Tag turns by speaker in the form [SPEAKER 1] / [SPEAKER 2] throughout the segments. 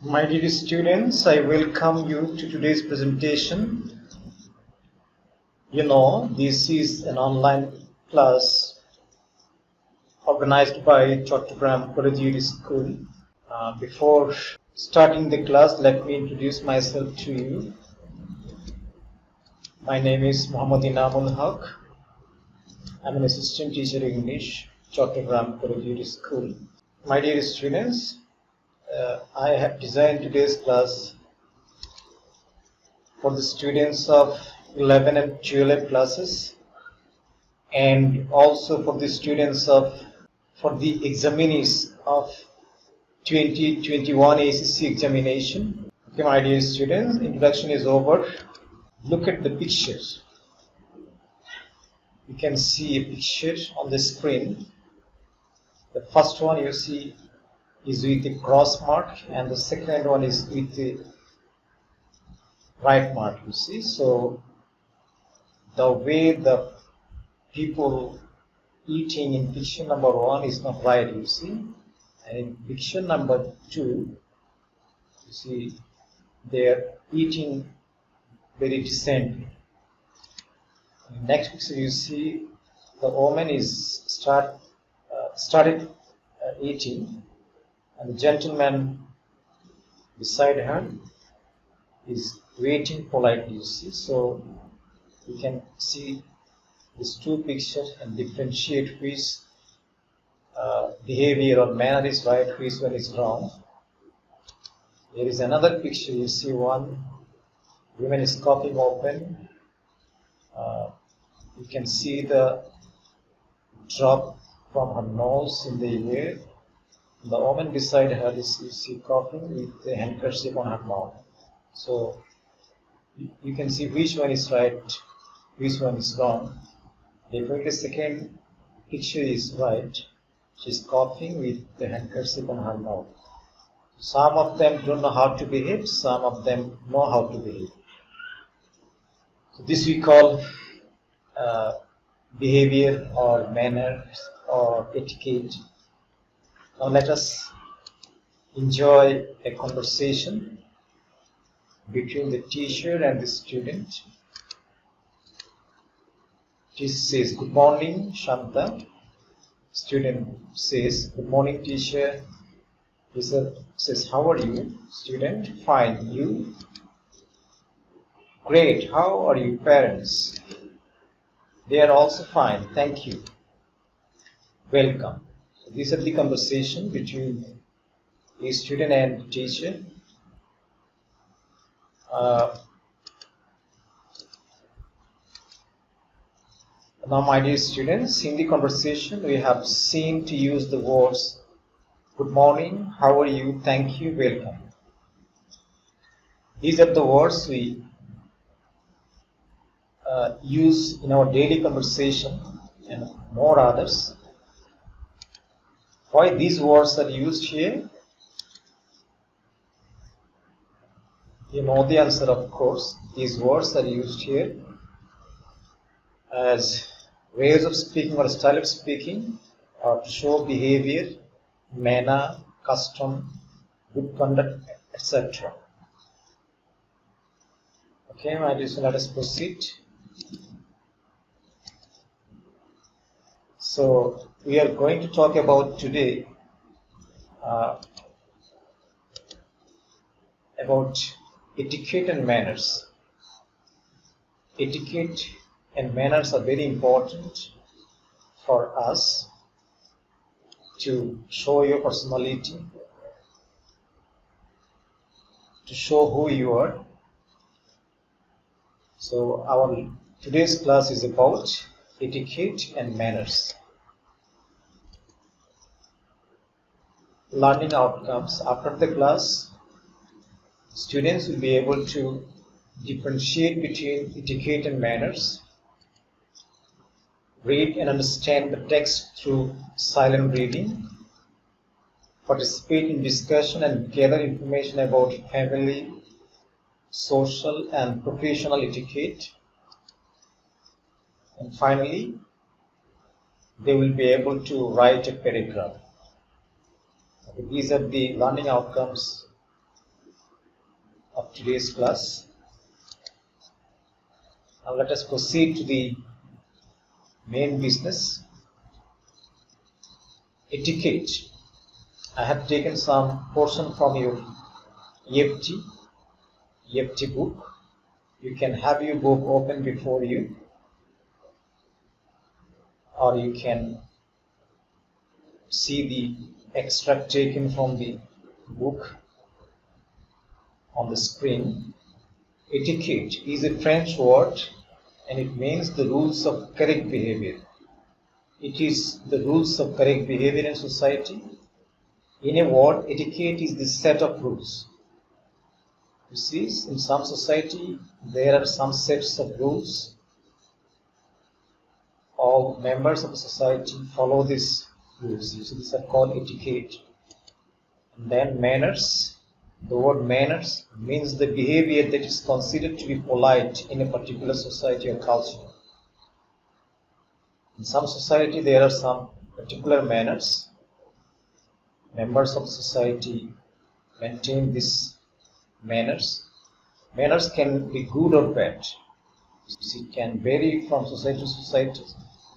[SPEAKER 1] My dear students, I welcome you to today's presentation. This is an online class organized by Chattogram Collegiate School. Before starting the class, let me introduce myself to you. My name is Muhammad Inamul Haq. I'm an assistant teacher in English, Chattogram Collegiate School. My dear students, I have designed today's class for the students of 11 and 12 classes, and also for the students for the examinees of 2021 HSC examination. Okay, my dear students, introduction is over. Look at the pictures. You can see a picture on the screen. The first one you see is with a cross mark, and the second one is with the right mark, you see. So the way the people eating in picture number 1 is not right, you see. And in picture number 2, you see they are eating very decently. In the next picture you see the woman is started eating, and the gentleman beside her is waiting politely, you see. So you can see these two pictures and differentiate which behavior or manner is right, which one is wrong. There is another picture. You see one woman is coughing open. You can see the drop from her nose in the air. The woman beside her is, you see, coughing with the handkerchief on her mouth. So you can see which one is right, which one is wrong. Definitely the second picture is right. She's coughing with the handkerchief on her mouth. Some of them don't know how to behave, some of them know how to behave. So this we call behavior or manners or etiquette. Now let us enjoy a conversation between the teacher and the student. Teacher says, "Good morning, Shanta." Student says, "Good morning, teacher." Teacher says, "How are you?" Student, "Fine. You?" "Great. How are you, parents?" "They are also fine. Thank you." "Welcome." So these are the conversation between a student and teacher. Now, my dear students, in the conversation we have seen to use the words good morning, how are you, thank you, welcome. These are the words we use in our daily conversation and more others. Why these words are used here? You know the answer, of course. These words are used here as ways of speaking or style of speaking, or to show behavior, manner, custom, good conduct, etc. Okay, my dear, so let us proceed. So we are going to talk about today about etiquette and manners. Etiquette and manners are very important for us to show your personality, to show who you are. So our today's class is about etiquette and manners. Learning outcomes. After the class, students will be able to differentiate between etiquette and manners, read and understand the text through silent reading, participate in discussion and gather information about family, social and professional etiquette, and finally they will be able to write a paragraph. Okay, these are the learning outcomes of today's class. Now let us proceed to the main business. Etiquette. I have taken some portion from your EFT book. You can have your book open before you, or you can see the extract taken from the book on the screen. Etiquette is a French word and it means the rules of correct behavior. It is the rules of correct behavior in society. In a word, etiquette is the set of rules. You see, in some society, there are some sets of rules. All members of the society follow these rules. You see, these are called etiquette. And then manners. The word manners means the behavior that is considered to be polite in a particular society or culture. In some society, there are some particular manners. Members of society maintain these manners. Manners can be good or bad. It can vary from society to society.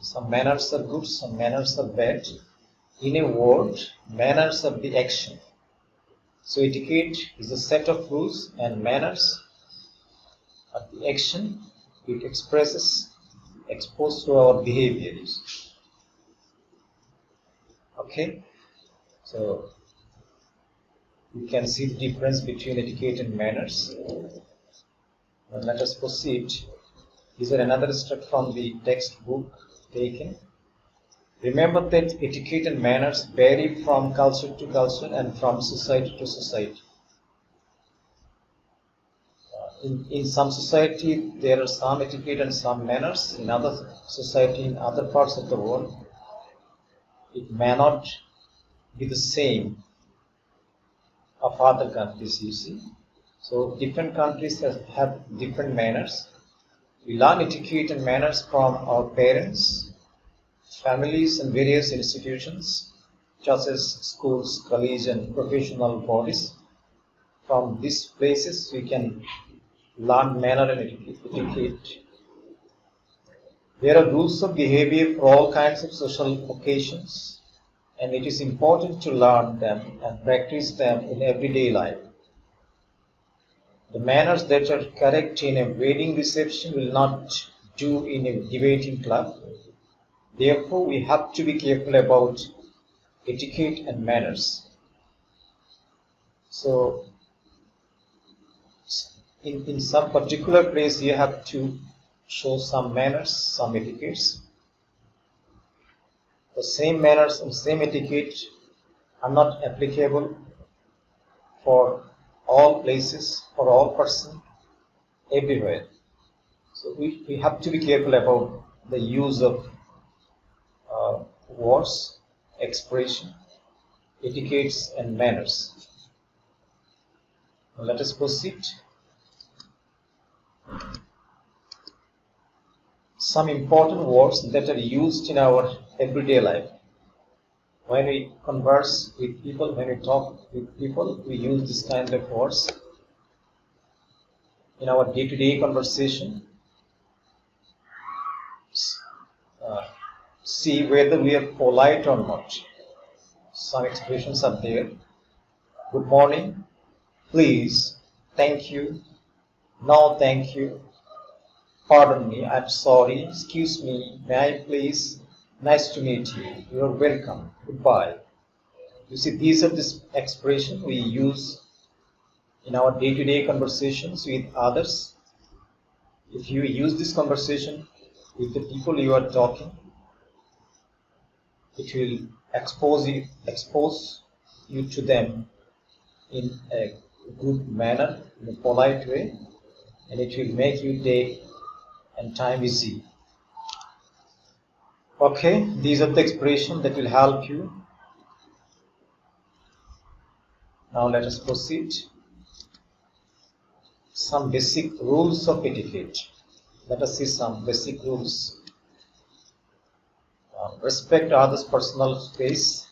[SPEAKER 1] Some manners are good, some manners are bad. In a word, manners are the action. So etiquette is a set of rules and manners are the action it expresses exposed to our behaviors. Okay, so you can see the difference between etiquette and manners. Now let us proceed. These are another extract from the textbook taken. Remember that etiquette and manners vary from culture to culture and from society to society. In some society, there are some etiquette and some manners. In other society, in other parts of the world, it may not be the same of other countries, you see. So different countries have different manners. We learn etiquette and manners from our parents, families and various institutions, such as schools, colleges and professional bodies. From these places we can learn manner and etiquette. There are rules of behavior for all kinds of social occasions, and it is important to learn them and practice them in everyday life. The manners that are correct in a wedding reception will not do in a debating club. Therefore, we have to be careful about etiquette and manners. So, in some particular place, you have to show some manners, some etiquettes. The same manners and same etiquette are not applicable for all places, for all persons, everywhere. So we have to be careful about the use of words, expression, etiquettes and manners. Now let us proceed. Some important words that are used in our everyday life. When we converse with people, when we talk with people, we use this kind of words. In our day-to-day conversation, see whether we are polite or not. Some expressions are there. Good morning, please, thank you, no thank you, pardon me, I'm sorry, excuse me, may I please, nice to meet you, you're welcome, goodbye. You see, these are the expressions we use in our day-to-day conversations with others. If you use this conversation with the people you are talking, it will expose you to them in a good manner, in a polite way, and it will make your day and time easy. Okay, these are the expressions that will help you. Now let us proceed. Some basic rules of etiquette. Let us see some basic rules. Respect others' personal space.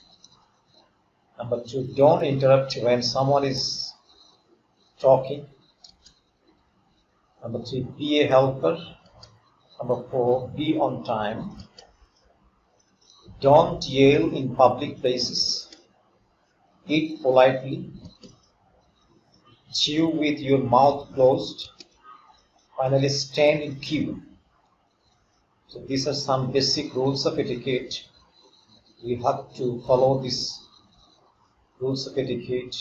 [SPEAKER 1] Number 2, don't interrupt when someone is talking. Number 3, be a helper. Number 4, be on time. Don't yell in public places. Eat politely. Chew with your mouth closed. Finally, stand in queue. So these are some basic rules of etiquette. We have to follow these rules of etiquette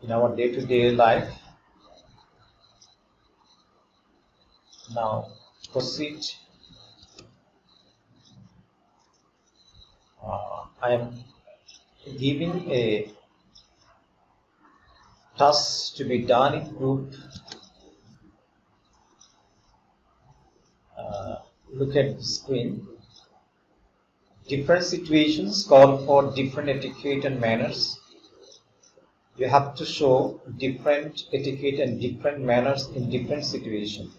[SPEAKER 1] in our day-to-day life. Now, proceed. I am giving a task to be done in group. Look at the screen. Different situations call for different etiquette and manners. You have to show different etiquette and different manners in different situations.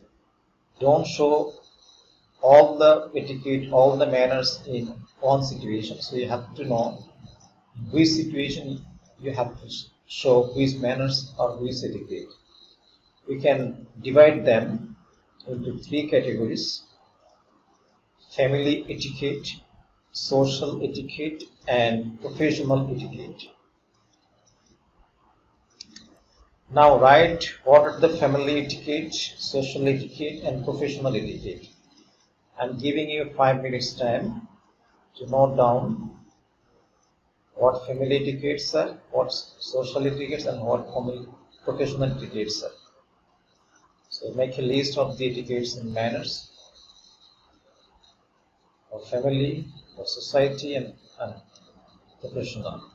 [SPEAKER 1] Don't show all the etiquette, all the manners in one situation. So you have to know which situation you have to show which manners or which etiquette. We can divide them into 3 categories: family etiquette, social etiquette, and professional etiquette. Now write what are the family etiquette, social etiquette, and professional etiquette. I'm giving you 5 minutes time to note down what family etiquettes are, what social etiquettes, and what professional etiquettes are. So make a list of the etiquettes and manners of family, of society, and professionalism.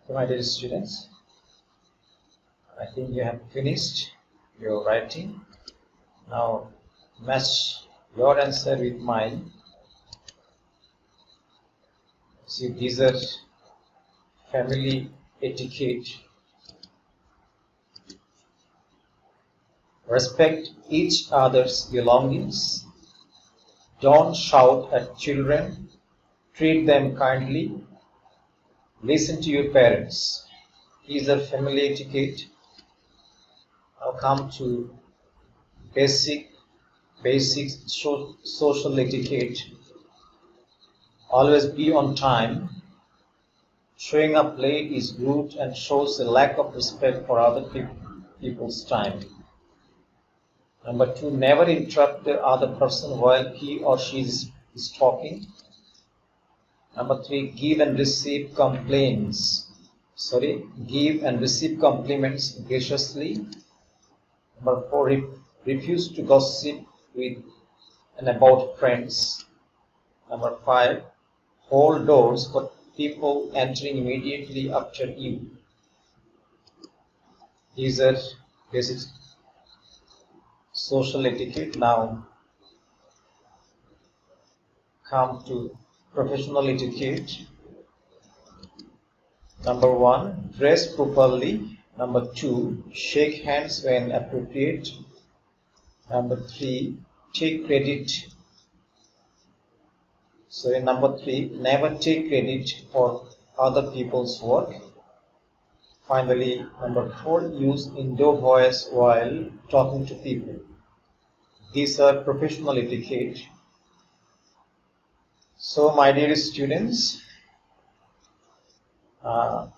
[SPEAKER 1] So my dear students, I think you have finished your writing. Now match your answer with mine. See, these are family etiquette. Respect each other's belongings. Don't shout at children. Treat them kindly. Listen to your parents. These are family etiquette. Now come to basic social etiquette. Always be on time. Showing up late is rude and shows a lack of respect for other people's time. Number 2, never interrupt the other person while he or she is talking. Number 3, give and receive compliments graciously. Number 4, refuse to gossip with and about friends. Number 5, hold doors for people entering immediately after you. These are basic social etiquette. Now come to professional etiquette. Number 1, dress properly. Number 2, shake hands when appropriate. Number 3, take credit. Number 3, never take credit for other people's work. Finally, number 4, use indoor voice while talking to people. These are professional etiquette. So, my dear students, by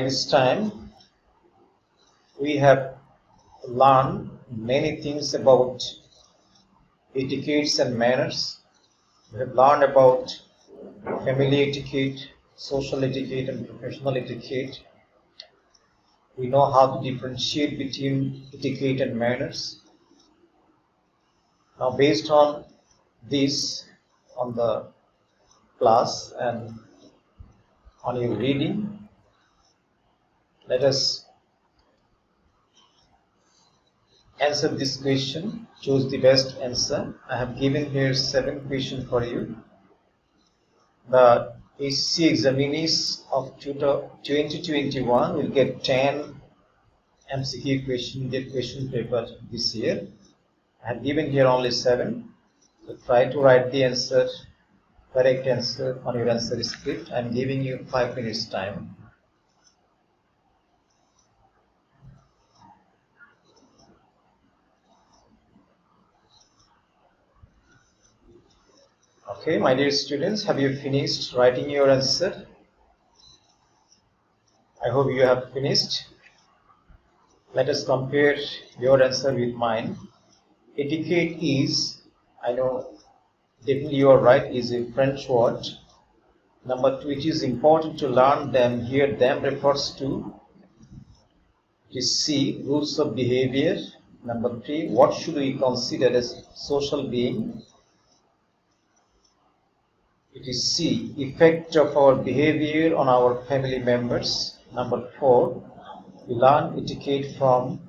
[SPEAKER 1] this time, we have learned many things about etiquettes and manners. We have learned about family etiquette, social etiquette, and professional etiquette. We know how to differentiate between etiquette and manners. Now, based on this, on the class and on your reading, let us answer this question. Choose the best answer. I have given here 7 questions for you. The HSC examinees of 2021 will get 10 MCQ question paper this year. I have given here only 7. So try to write the answer correct answer on your answer script. I'm giving you 5 minutes time. Okay, my dear students, have you finished writing your answer? I hope you have finished. Let us compare your answer with mine. Etiquette is, I know definitely you are right, is a French word. Number 2, it is important to learn them. Here them refers to, it is C, rules of behavior. Number 3, what should we consider as social being? It is C, effect of our behavior on our family members. Number 4, we learn etiquette from,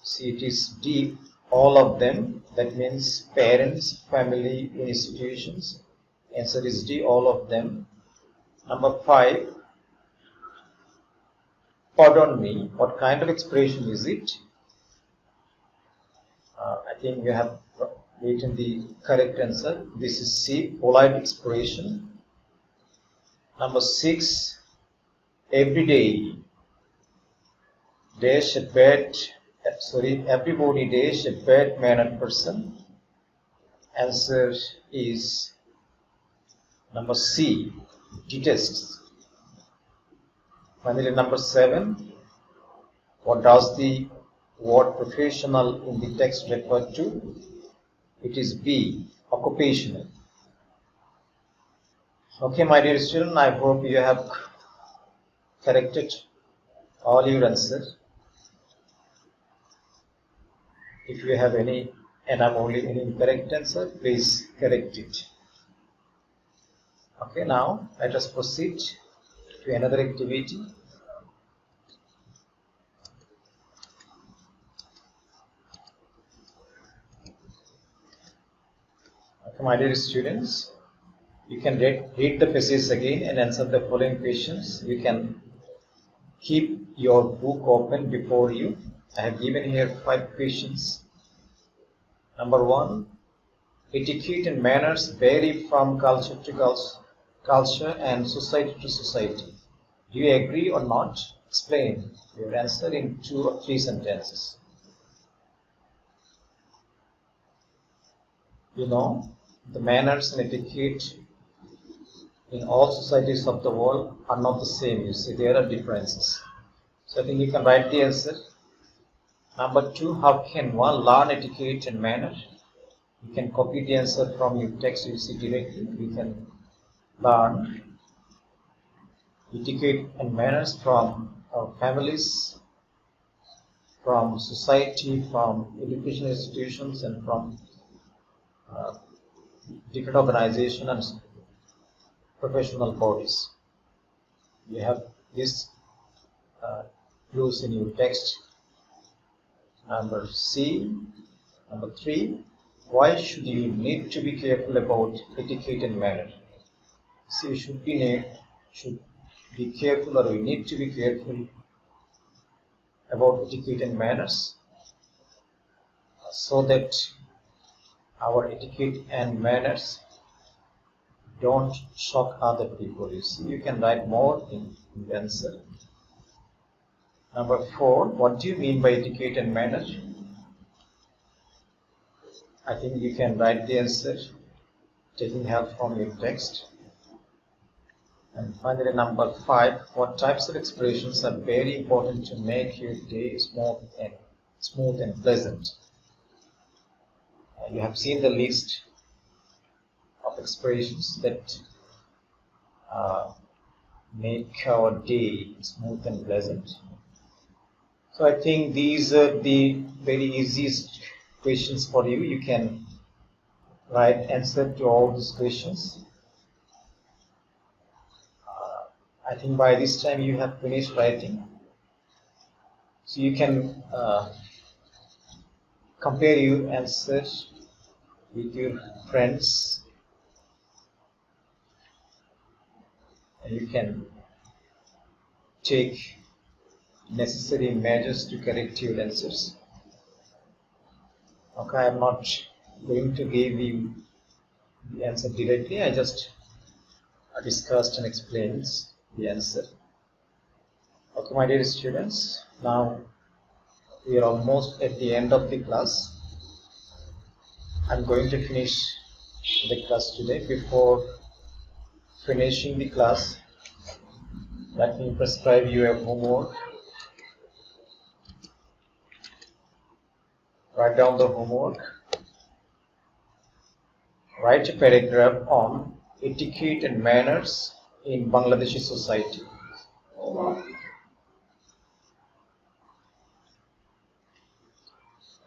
[SPEAKER 1] see, it is D, all of them. That means parents, family, institutions. Answer is D, all of them. Number 5, pardon me, what kind of expression is it? I think we have written the correct answer. This is C, polite expression. Number 6, every day dash a bad, everybody dash a bad mannered person. Answer is number C, detests. Finally, number 7, what does the word professional in the text refer to? It is B, occupational. Okay, my dear student, I hope you have corrected all your answers. If you have any anomaly, any incorrect answer, please correct it. Okay, now let us proceed to another activity. Okay, my dear students, you can read the passage again and answer the following questions. You can keep your book open before you. I have given here 5 questions. Number 1, etiquette and manners vary from culture to culture and society to society. Do you agree or not? Explain your answer in 2 or 3 sentences. You know, the manners and etiquette in all societies of the world are not the same. You see, there are differences. So I think you can write the answer. Number 2, how can one learn etiquette and manner? You can copy the answer from your text, you see directly. We can learn etiquette and manners from our families, from society, from educational institutions, and from different organizations and professional bodies. You have this clues in your text. Number C. Number 3, why should you need to be careful about etiquette and manner? So you should be careful, or we need to be careful about etiquette and manners, so that our etiquette and manners don't shock other people. You see, you can write more in the answer. Number 4, what do you mean by etiquette and manner? I think you can write the answer taking help from your text. And finally, number 5, what types of expressions are very important to make your day smooth and pleasant? You have seen the list of expressions that make our day smooth and pleasant. So I think these are the very easiest questions for you. You can write answer to all these questions. I think by this time you have finished writing. So you can compare your answers with your friends, and you can take necessary measures to correct your answers. Okay, I am not going to give you the answer directly. I just discussed and explained the answer. Okay, my dear students, now we are almost at the end of the class. I'm going to finish the class today. Before finishing the class, let me prescribe you a homework. Write down the homework. Write a paragraph on etiquette and manners in Bangladeshi society.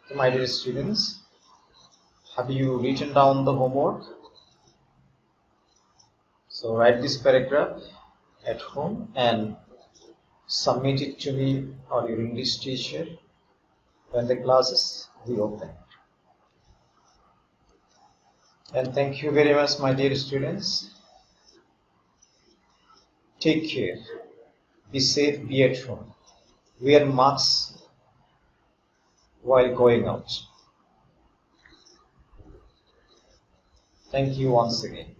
[SPEAKER 1] So my dear students, have you written down the homework? So write this paragraph at home and submit it to me or your English teacher when the classes will open. And thank you very much, my dear students. Take care. Be safe, be at home. Wear masks while going out. Thank you once again.